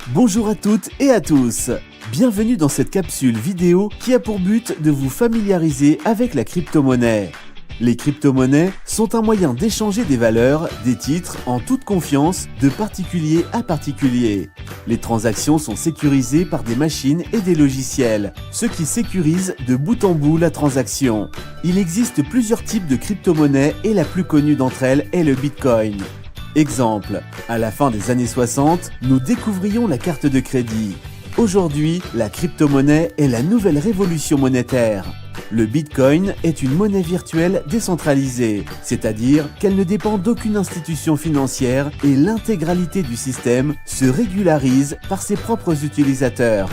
Bonjour à toutes et à tous. Bienvenue dans cette capsule vidéo qui a pour but de vous familiariser avec la crypto-monnaie. Les crypto-monnaies sont un moyen d'échanger des valeurs, des titres, en toute confiance, de particulier à particulier. Les transactions sont sécurisées par des machines et des logiciels, ce qui sécurise de bout en bout la transaction. Il existe plusieurs types de crypto-monnaies et la plus connue d'entre elles est le Bitcoin. Exemple, à la fin des années 60, nous découvrions la carte de crédit. Aujourd'hui, la crypto-monnaie est la nouvelle révolution monétaire. Le Bitcoin est une monnaie virtuelle décentralisée, c'est-à-dire qu'elle ne dépend d'aucune institution financière et l'intégralité du système se régularise par ses propres utilisateurs.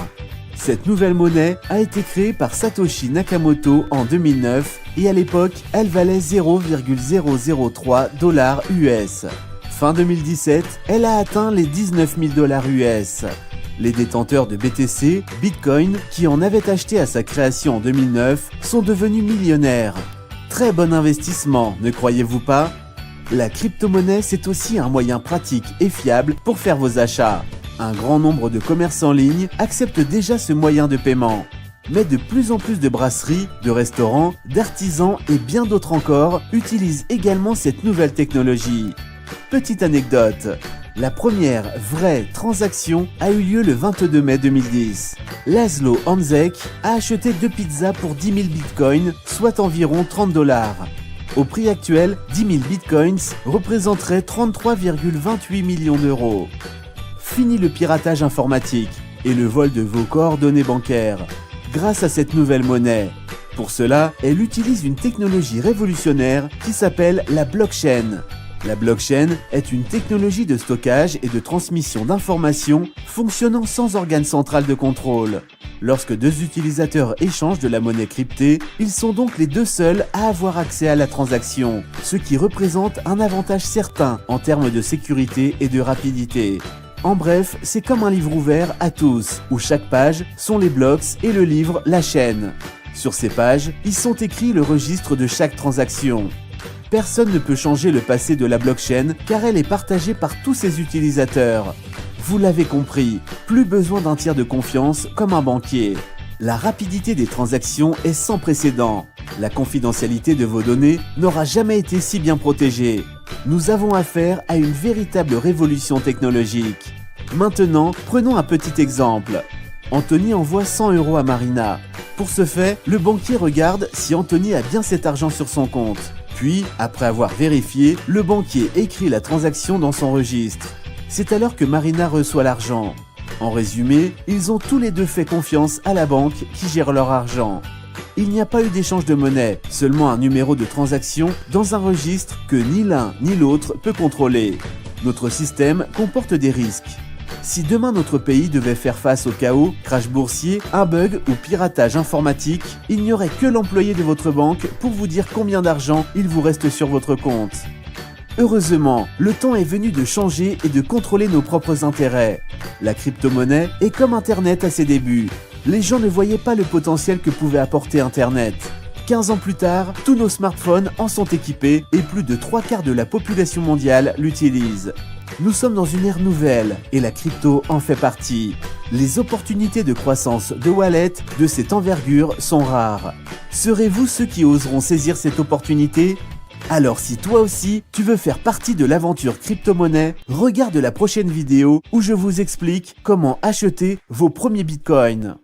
Cette nouvelle monnaie a été créée par Satoshi Nakamoto en 2009 et à l'époque, elle valait 0,003 $ US. Fin 2017, elle a atteint les 19 000 $ US. Les détenteurs de BTC, Bitcoin, qui en avaient acheté à sa création en 2009, sont devenus millionnaires. Très bon investissement, ne croyez-vous pas? La crypto-monnaie, c'est aussi un moyen pratique et fiable pour faire vos achats. Un grand nombre de commerces en ligne acceptent déjà ce moyen de paiement. Mais de plus en plus de brasseries, de restaurants, d'artisans et bien d'autres encore utilisent également cette nouvelle technologie. Petite anecdote, la première vraie transaction a eu lieu le 22 mai 2010. Laszlo Hanzek a acheté 2 pizzas pour 10 000 bitcoins, soit environ 30 $. Au prix actuel, 10 000 bitcoins représenteraient 33,28 millions d'euros. Fini le piratage informatique et le vol de vos coordonnées bancaires grâce à cette nouvelle monnaie. Pour cela, elle utilise une technologie révolutionnaire qui s'appelle la blockchain. La blockchain est une technologie de stockage et de transmission d'informations fonctionnant sans organe central de contrôle. Lorsque deux utilisateurs échangent de la monnaie cryptée, ils sont donc les deux seuls à avoir accès à la transaction, ce qui représente un avantage certain en termes de sécurité et de rapidité. En bref, c'est comme un livre ouvert à tous, où chaque page sont les blocs et le livre la chaîne. Sur ces pages, ils sont écrits le registre de chaque transaction. Personne ne peut changer le passé de la blockchain car elle est partagée par tous ses utilisateurs. Vous l'avez compris, plus besoin d'un tiers de confiance comme un banquier. La rapidité des transactions est sans précédent. La confidentialité de vos données n'aura jamais été si bien protégée. Nous avons affaire à une véritable révolution technologique. Maintenant, prenons un petit exemple. Anthony envoie 100 € à Marina. Pour ce fait, le banquier regarde si Anthony a bien cet argent sur son compte. Puis, après avoir vérifié, le banquier écrit la transaction dans son registre. C'est alors que Marina reçoit l'argent. En résumé, ils ont tous les deux fait confiance à la banque qui gère leur argent. Il n'y a pas eu d'échange de monnaie, seulement un numéro de transaction dans un registre que ni l'un ni l'autre peut contrôler. Notre système comporte des risques. Si demain notre pays devait faire face au chaos, crash boursier, un bug ou piratage informatique, il n'y aurait que l'employé de votre banque pour vous dire combien d'argent il vous reste sur votre compte. Heureusement, le temps est venu de changer et de contrôler nos propres intérêts. La crypto-monnaie est comme Internet à ses débuts. Les gens ne voyaient pas le potentiel que pouvait apporter Internet. 15 ans plus tard, tous nos smartphones en sont équipés et plus de 3/4 de la population mondiale l'utilisent. Nous sommes dans une ère nouvelle et la crypto en fait partie. Les opportunités de croissance de wallet de cette envergure sont rares. Serez-vous ceux qui oseront saisir cette opportunité? Alors si toi aussi, tu veux faire partie de l'aventure crypto-monnaie, regarde la prochaine vidéo où je vous explique comment acheter vos premiers bitcoins.